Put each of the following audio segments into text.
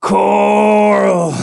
Coral!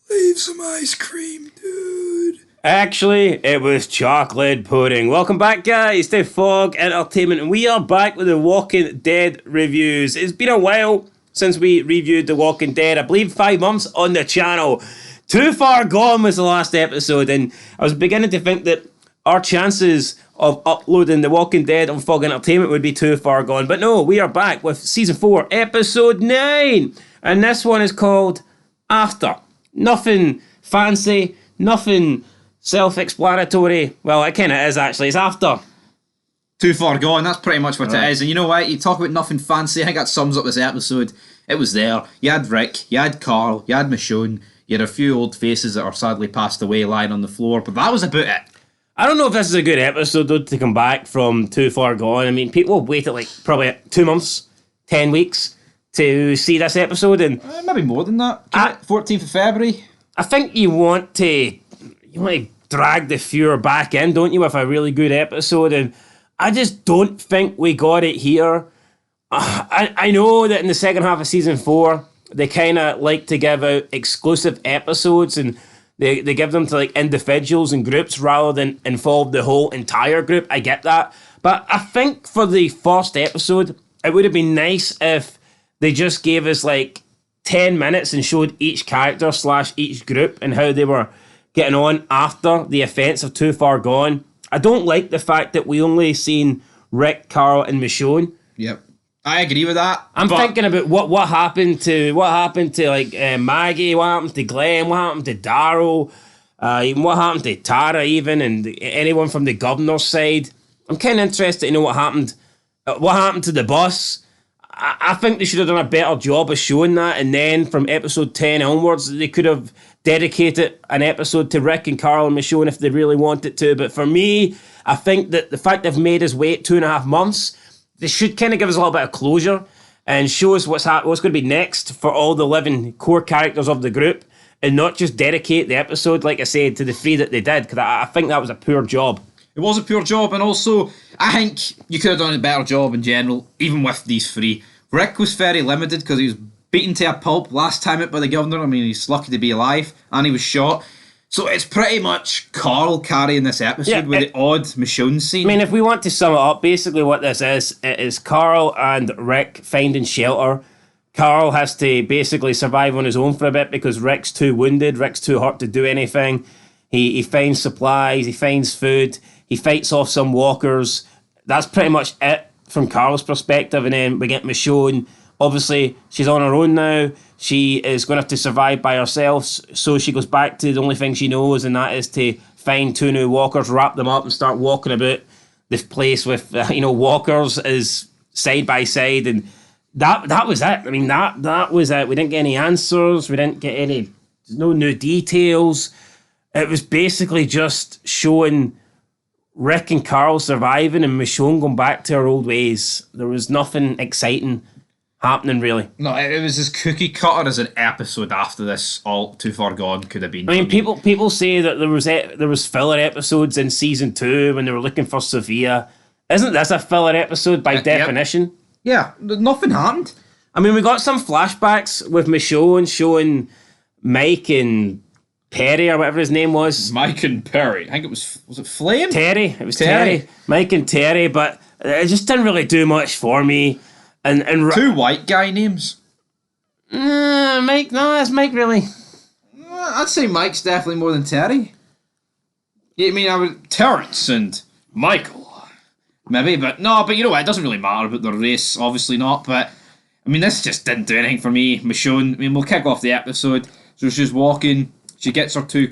Leave some ice cream, dude. Actually, it was chocolate pudding. Welcome back, guys, to Fog Entertainment, and we are back with the Walking Dead reviews. It's been a while since we reviewed The Walking Dead. I believe 5 months on the channel. Too Far Gone was the last episode, and I was beginning to think that our chances of uploading The Walking Dead on Fog Entertainment would be too far gone. But no, we are back with Season 4, Episode 9. And this one is called After. Nothing fancy, nothing self-explanatory. Well, it kind of is, actually. It's After. Too Far Gone, that's pretty much what it is. And you know what? You talk about nothing fancy, I think that sums up this episode. It was there. You had Rick, you had Carl, you had Michonne, you had a few old faces that are sadly passed away lying on the floor, but that was about it. I don't know if this is a good episode, though, to come back from Too Far Gone. I mean, people have waited like probably 2 months, 10 weeks to see this episode, and maybe more than that. 14th of February. I think you want to drag the viewer back in, don't you, with a really good episode, and I just don't think we got it here. I know that in the second half of Season 4, they kind of like to give out exclusive episodes, and they give them to like individuals and groups rather than involve the whole entire group. I get that. But I think for the first episode, it would have been nice if they just gave us like 10 minutes and showed each character / each group and how they were getting on after the events of Too Far Gone. I don't like the fact that we only seen Rick, Carl, and Michonne. Yep. I agree with that. I'm thinking about what happened to like Maggie, what happened to Glenn, what happened to Daryl, even what happened to Tara, even, and anyone from the governor's side. I'm kind of interested to know what happened to the boss. I think they should have done a better job of showing that, and then from episode 10 onwards, they could have dedicated an episode to Rick and Carl and Michonne if they really wanted to. But for me, I think that the fact they've made us wait 2.5 months, they should kind of give us a little bit of closure and show us what's going to be next for all the living core characters of the group, and not just dedicate the episode, like I said, to the 3 that they did, because I think that was a poor job. It was a poor job, and also, I think you could have done a better job in general, even with these 3. Rick was very limited because he was beaten to a pulp last time out by the governor. I mean, he's lucky to be alive, and he was shot. So it's pretty much Carl carrying this episode with the odd Michonne scene. I mean, if we want to sum it up, basically what this is, it is Carl and Rick finding shelter. Carl has to basically survive on his own for a bit because Rick's too wounded, Rick's too hurt to do anything. He finds supplies, he finds food, he fights off some walkers. That's pretty much it from Carl's perspective, and then we get Michonne. Obviously, she's on her own now. She is going to have to survive by herself, so she goes back to the only thing she knows, and that is to find 2 new walkers, wrap them up, and start walking about this place with walkers as side by side, and that was it. I mean, that was it. We didn't get any answers. We didn't get no new details. It was basically just showing Rick and Carl surviving and Michonne going back to her old ways. There was nothing exciting happening, really. No, it was as cookie cutter as an episode after this all Too Far Gone could have been. I mean, people say that there was filler episodes in Season 2 when they were looking for Sophia. Isn't this a filler episode by definition? Yeah, nothing happened. I mean, we got some flashbacks with Michonne showing Mike and Perry, or whatever his name was. Mike and Perry. I think it was it Flame? Terry. It was Terry. Mike and Terry, but it just didn't really do much for me. And 2 white guy names. Mike, no, that's Mike, really. I'd say Mike's definitely more than Terry. I mean, Terrence and Michael. Maybe, but you know what, it doesn't really matter about the race, obviously not, but I mean, this just didn't do anything for me. Michonne, I mean, we'll kick off the episode. So she's walking, she gets her 2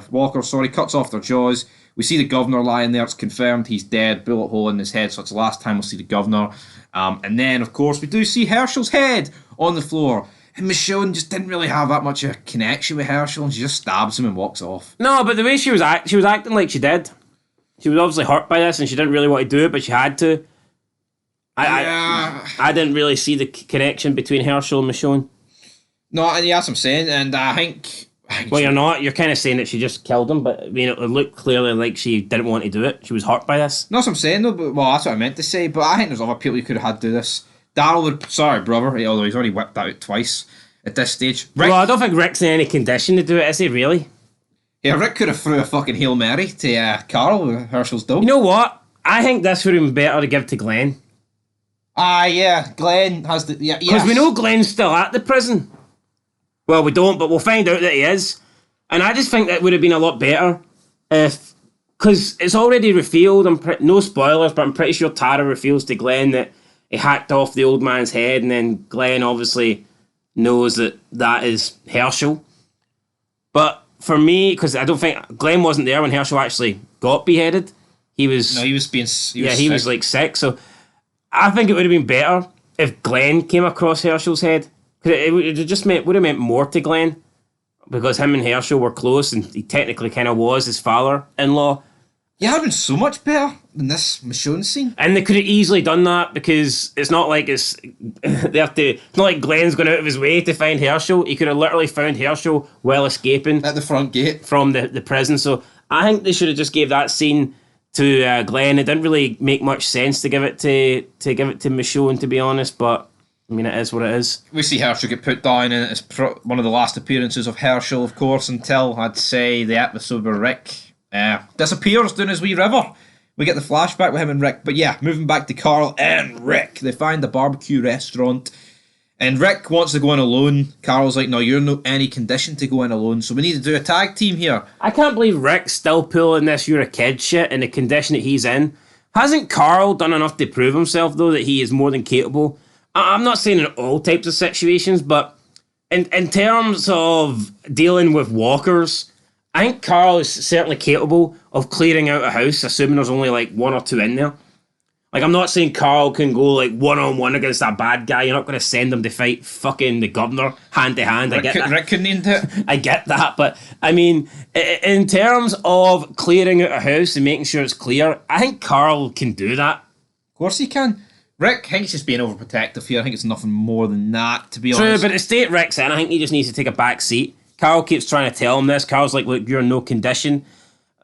walkers, cuts off their jaws. We see the governor lying there, it's confirmed he's dead, bullet hole in his head, so it's the last time we'll see the governor. And then, of course, we do see Hershel's head on the floor. And Michonne just didn't really have that much of a connection with Hershel, and she just stabs him and walks off. No, but the way she was acting like she did. She was obviously hurt by this, and she didn't really want to do it, but she had to. I didn't really see the connection between Hershel and Michonne. No, and that's what I'm saying, and I think... Well, you're not. You're kind of saying that she just killed him, but I mean, it looked clearly like she didn't want to do it. She was hurt by this. No, that's what I'm saying, though. But, well, that's what I meant to say, but I think there's other people you could have had do this. Daryl would... Sorry, brother, although he's already whipped that out twice. at this stage. Rick, Well, I don't think Rick's in any condition to do it, is he, really? yeah, Rick could have threw a fucking Hail Mary to Carl with Herschel's dough. You know what? I think this would have been better to give to Glenn. Yeah, Glenn has the... Yeah, Because we know Glenn's still at the prison. Well, we don't, but we'll find out that he is. And I just think that would have been a lot better if... Because it's already revealed, no spoilers, but I'm pretty sure Tara reveals to Glenn that he hacked off the old man's head, and then Glenn obviously knows that that is Herschel. But for me, because I don't think... Glenn wasn't there when Herschel actually got beheaded. He was... No, he was being... He was like sick, so... I think it would have been better if Glenn came across Herschel's head. Because would have meant more to Glenn. Because him and Herschel were close, and he technically kind of was his father-in-law. Yeah, it would have been so much better than this Michonne scene. And they could have easily done that, because it's not like it's not like Glenn's going out of his way to find Herschel. He could have literally found Herschel while escaping At the front gate. from the prison. So I think they should have just gave that scene to Glenn. It didn't really make much sense to give it to Michonne, to be honest, but I mean, it is what it is. We see Herschel get put down, and it's one of the last appearances of Herschel, of course, until, I'd say, the episode where Rick disappears down his wee river. We get the flashback with him and Rick. But yeah, moving back to Carl and Rick. They find the barbecue restaurant, and Rick wants to go in alone. Carl's like, no, you're not any condition to go in alone, so we need to do a tag team here. I can't believe Rick's still pulling this "you're a kid" shit in the condition that he's in. Hasn't Carl done enough to prove himself, though, that he is more than capable? I'm not saying in all types of situations, but in terms of dealing with walkers, I think Carl is certainly capable of clearing out a house, assuming there's only like one or two in there. Like, I'm not saying Carl can go like one-on-one against a bad guy. You're not going to send him to fight fucking the governor hand to hand. I get that. Rick couldn't into it. I get that, but I mean, in terms of clearing out a house and making sure it's clear, I think Carl can do that. Of course he can. Rick, I think he's just being overprotective here. I think it's nothing more than that, to be True, honest. but to state Rick's in, I think he just needs to take a back seat. Carl keeps trying to tell him this. Carl's like, look, you're in no condition.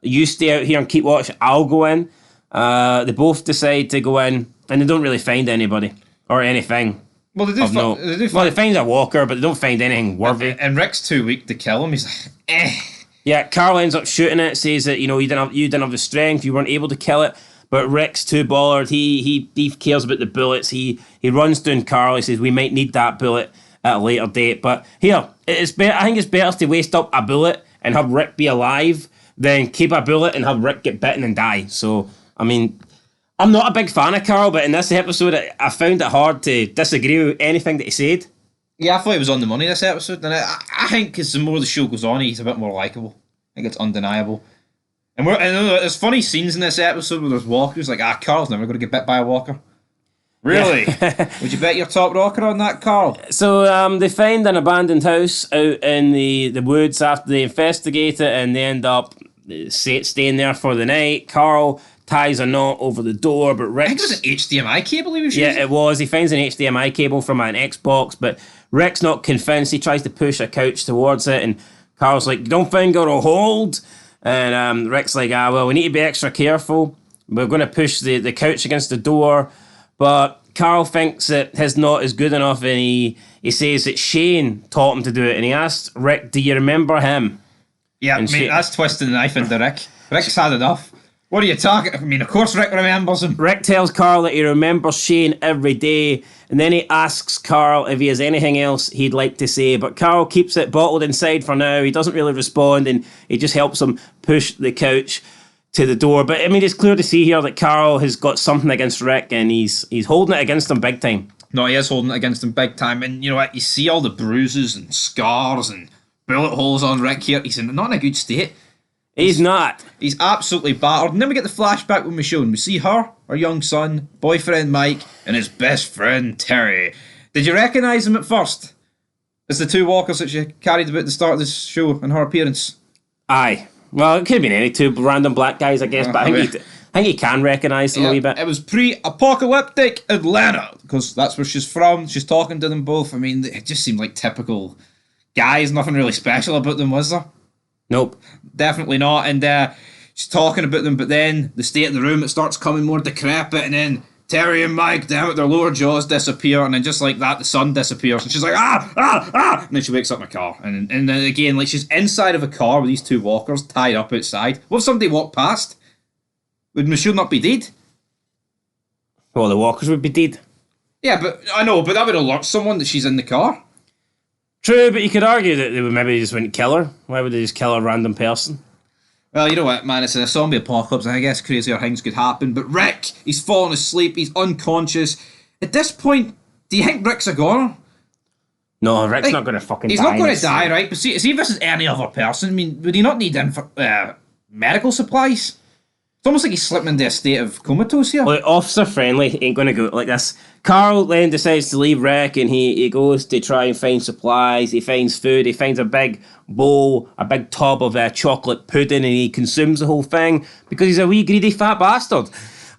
You stay out here and keep watch. I'll go in. They both decide to go in, and they don't really find anybody or anything. Well, they do. Well, they find a walker, but they don't find anything worthy. And Rick's too weak to kill him. He's like, Yeah, Carl ends up shooting it. Says that you didn't have the strength. You weren't able to kill it. But Rick's too bothered. He cares about the bullets. He runs down Carl. He says we might need that bullet at a later date. But here, it's better. I think it's better to waste up a bullet and have Rick be alive than keep a bullet and have Rick get bitten and die. So, I mean, I'm not a big fan of Carl, but in this episode, I found it hard to disagree with anything that he said. yeah, I thought he was on the money this episode. And I think as the more the show goes on, he's a bit more likeable. I think it's undeniable. And there's funny scenes in this episode where there's walkers. Like, Carl's never going to get bit by a walker. Really? Yeah. Would you bet your top rocker on that, Carl? So they find an abandoned house out in the woods after they investigate it, and they end up staying there for the night. Carl ties a knot over the door, but Rick's... I think it was an HDMI cable he was Yeah, using. it was. He finds an HDMI cable from an Xbox, but Rick's not convinced. He tries to push a couch towards it, and Carl's like, don't think it'll hold. And Rick's like, well, we need to be extra careful. We're going to push the couch against the door. But Carl thinks that his knot is good enough, and he says that Shane taught him to do it. And he asks Rick, do you remember him? Yeah, And that's twisting the knife into Rick. Rick's had enough. What are you talking? I mean, of course Rick remembers him. Rick tells Carl that he remembers Shane every day, and then he asks Carl if he has anything else he'd like to say, but Carl keeps it bottled inside for now. He doesn't really respond, and he just helps him push the couch to the door. But I mean, it's clear to see here that Carl has got something against Rick, and he's holding it against him big time. No, he is holding it against him big time. And you know what? You see all the bruises and scars and bullet holes on Rick here. He's not in a good state. He's not. He's absolutely battered. And then we get the flashback with Michonne. We see her, her young son, boyfriend Mike, and his best friend Terry. Did you recognise him at first? As the two walkers that she carried about at the start of this show and her appearance? Aye. Well, it could have been any two random black guys, I guess, but I think he can recognise them a wee bit. It was pre-apocalyptic Atlanta, because that's where she's from. She's talking to them both. I mean, it just seemed like typical guys. Nothing really special about them, was there? Nope. Definitely not. And she's talking about them, but then the state of the room, it starts coming more decrepit, and then Terry and Mike, damn it, their lower jaws disappear, and then just like that, the sun disappears, and she's like, ah, ah, ah, and then she wakes up in a car, and then again, like, she's inside of a car with these two walkers tied up outside. What if somebody walked past? Would Michonne not be dead? Well, the walkers would be dead. Yeah, but I know, but that would alert someone that she's in the car. True, but you could argue that they would maybe just wouldn't kill her. Why would they just kill a random person? Well, you know what, man, it's a zombie apocalypse, and I guess crazier things could happen, but Rick, he's fallen asleep, he's unconscious. At this point, do you think Rick's a goner? No, Rick's not going to fucking He's die. not going to die, right? But see if this is any other person, I mean, would he not need medical supplies? It's almost like he's slipping into a state of comatose here. Well, Officer Friendly ain't going to go like this. Carl then decides to leave Rick, and he goes to try and find supplies. He finds food. He finds a big bowl, a big tub of chocolate pudding, and he consumes the whole thing because he's a wee greedy fat bastard.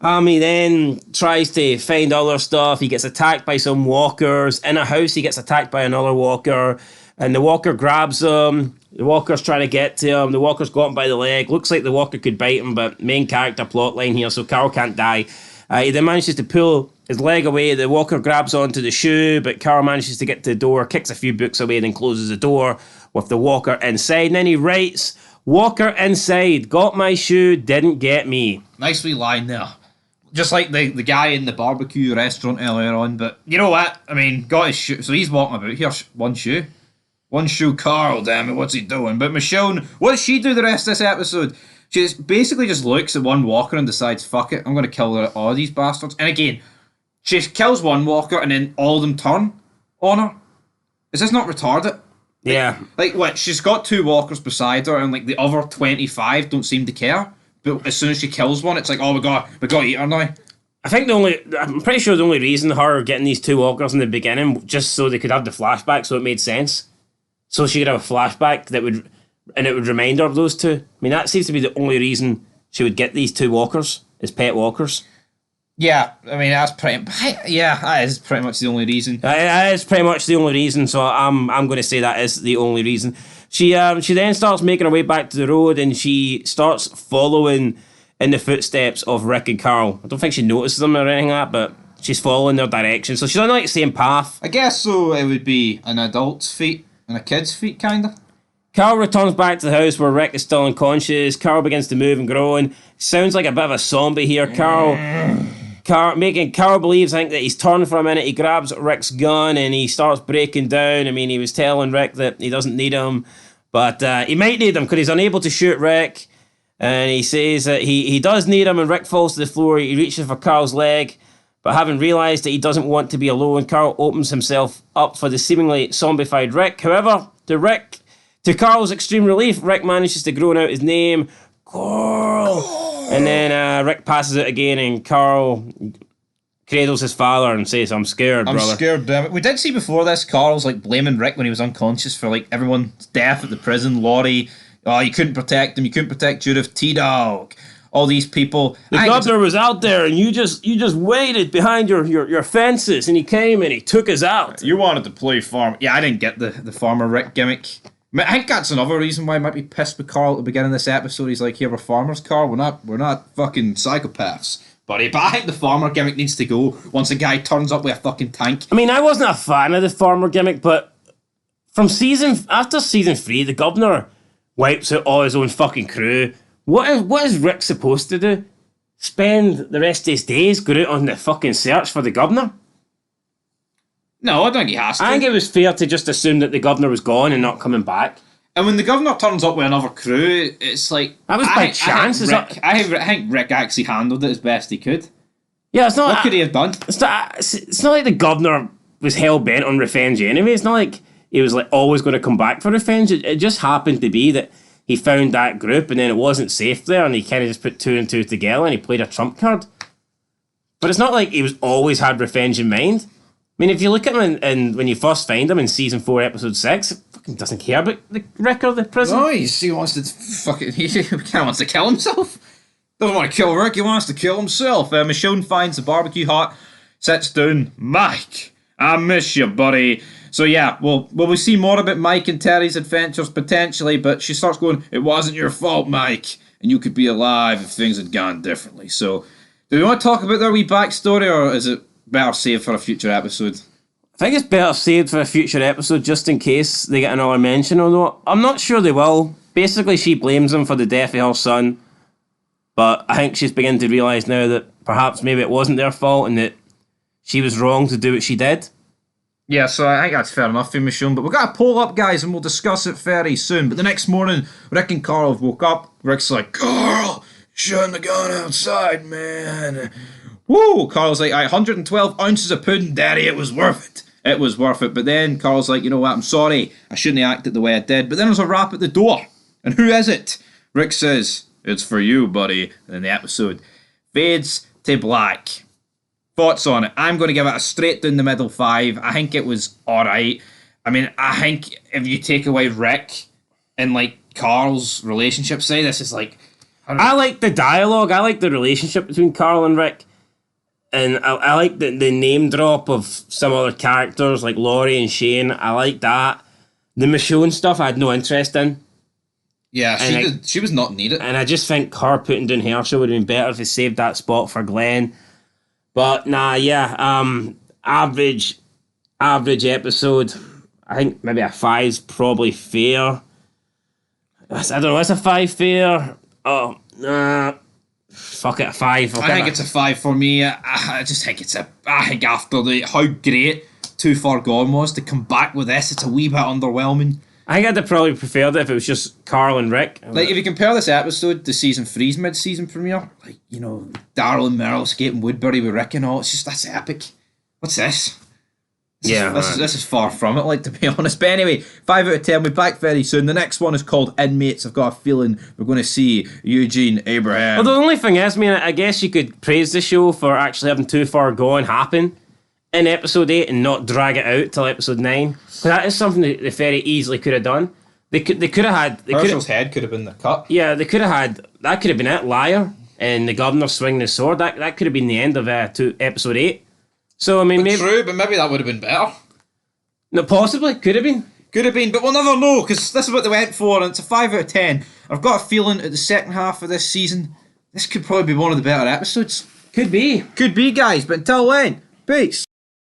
He then tries to find other stuff. He gets attacked by some walkers. In a house, he gets attacked by another walker, and the walker grabs him. The walker's trying to get to him. The walker's got him by the leg. Looks like the walker could bite him, but main character plot line here, so Carl can't die. He then manages to pull his leg away. The walker grabs onto the shoe, but Carl manages to get to the door, kicks a few books away, then closes the door with the walker inside. And then he writes, "Walker inside, got my shoe, didn't get me." Nice wee line there. Just like the guy in the barbecue restaurant earlier on, but you know what? I mean, got his shoe, so he's walking about. Here's one shoe. One shoe, Carl, damn it, what's he doing? But Michonne, what does she do the rest of this episode? She just basically just looks at one walker and decides, fuck it, I'm going to kill all these bastards. And again, she kills one walker and then all of them turn on her. Is this not retarded? Yeah. Like what? She's got two walkers beside her and like the other 25 don't seem to care. But as soon as she kills one, it's like, oh, we got to eat her now. I'm pretty sure the only reason her getting these two walkers in the beginning, just so they could have the flashback so it made sense. So she could have a flashback it would remind her of those two. I mean, that seems to be the only reason she would get these two walkers, as pet walkers. Yeah, I mean, that is pretty much the only reason. That is pretty much the only reason, so I'm going to say that is the only reason. She then starts making her way back to the road, and she starts following in the footsteps of Rick and Carl. I don't think she notices them or anything like that, but she's following their direction. So she's on like the same path. I guess so. It would be an adult's feet and a kid's feet, kind of. Carl returns back to the house where Rick is still unconscious. Carl begins to move and grow, and sounds like a bit of a zombie here. Carl believes, I think, that he's turned for a minute. He grabs Rick's gun and he starts breaking down. I mean, he was telling Rick that he doesn't need him, but he might need him because he's unable to shoot Rick. And he says that he does need him, and Rick falls to the floor. He reaches for Carl's leg, but having realised that he doesn't want to be alone, Carl opens himself up for the seemingly zombified Rick. However, to Carl's extreme relief, Rick manages to groan out his name, Carl. And then Rick passes it again, and Carl cradles his father and says, "I'm scared, brother." I'm scared, damn it. We did see before this, Carl's like blaming Rick when he was unconscious for like everyone's death at the prison. Laurie, oh, you couldn't protect him. You couldn't protect Judith, T-Dog. All these people. The governor was out there, and you just waited behind your fences, and he came and he took us out. You wanted to play farmer. Yeah, I didn't get the farmer Rick gimmick. I think that's another reason why I might be pissed with Carl at the beginning of this episode. He's like, "Here, we're farmers, Carl. We're not fucking psychopaths, buddy." But I think the farmer gimmick needs to go once a guy turns up with a fucking tank. I mean, I wasn't a fan of the farmer gimmick, but after season 3, the governor wipes out all his own fucking crew. What is Rick supposed to do? Spend the rest of his days going out on the fucking search for the governor? No, I don't think he has to. I think it was fair to just assume that the governor was gone and not coming back. And when the governor turns up with another crew, it's like... That was by chance. I think Rick actually handled it as best he could. Yeah, it's not... What could he have done? It's not like the governor was hell-bent on revenge anyway. It's not like he was like always going to come back for revenge. It just happened to be that he found that group and then it wasn't safe there and he kind of just put 2 and 2 together and he played a trump card. But it's not like he was always had revenge in mind. I mean, if you look at him and when you first find him in season 4, episode 6, he fucking doesn't care about the Rick or the prison. No, he wants to fucking... He kind of wants to kill himself. Doesn't want to kill Rick, he wants to kill himself. Michonne finds the barbecue hut, sits down. Mike, I miss you, buddy. So yeah, well, we see more about Mike and Terry's adventures potentially, but she starts going, "It wasn't your fault, Mike, and you could be alive if things had gone differently." So Do we want to talk about their wee backstory, or is it better saved for a future episode? I think it's better saved for a future episode just in case they get another mention, although I'm not sure they will. Basically, she blames him for the death of her son, but I think she's beginning to realise now that perhaps maybe it wasn't their fault and that she was wrong to do what she did. Yeah, so I think that's fair enough for Michonne, but we've got to pull up, guys, and we'll discuss it very soon. But the next morning, Rick and Carl have woke up. Rick's like, Carl, shouldn't have gone outside, man. Woo! Carl's like, 112 ounces of pudding, Daddy, it was worth it. It was worth it. But then Carl's like, you know what, I'm sorry. I shouldn't have acted the way I did. But then there's a rap at the door. And who is it? Rick says, it's for you, buddy. And then the episode fades to black. Thoughts on it? I'm going to give it a straight down the middle 5. I think it was alright. I mean, I think if you take away Rick and like Carl's relationship side, this is like... I like the dialogue. I like the relationship between Carl and Rick. And I like the name drop of some other characters like Laurie and Shane. I like that. The Michonne stuff I had no interest in. Yeah, she was not needed. And I just think her putting down Herschel would have been better if they saved that spot for Glenn. But nah, yeah, average episode. I think maybe a 5's probably fair. I don't know, is a 5 fair? Oh, fuck it, a 5. I think it's a 5 for me. I just think I think after how great Too Far Gone was, to come back with this, it's a wee bit underwhelming. I think I'd have probably preferred it if it was just Carl and Rick. Like, if you compare this episode to season 3's mid-season premiere, like, you know, Daryl and Merle escaping Woodbury with Rick and all, it's just, that's epic. What's this? This is far from it, like, to be honest. But anyway, 5 out of 10, we're back very soon. The next one is called Inmates. I've got a feeling we're going to see Eugene Abraham. Well, the only thing is, I guess you could praise the show for actually having Too Far Gone happen in episode 8 and not drag it out till episode 9. Because that is something that they very easily could have done. They could have had... Herschel's head could have been the cut. Yeah, they could have had... That could have been it, Liar, and the governor swinging the sword. That could have been the end of episode 8. So, I mean, maybe... True, but maybe that would have been better. No, possibly. Could have been. Could have been, but we'll never know, because this is what they went for, and it's a 5 out of 10. I've got a feeling at the second half of this season, this could probably be one of the better episodes. Could be. Could be, guys, but until then, peace.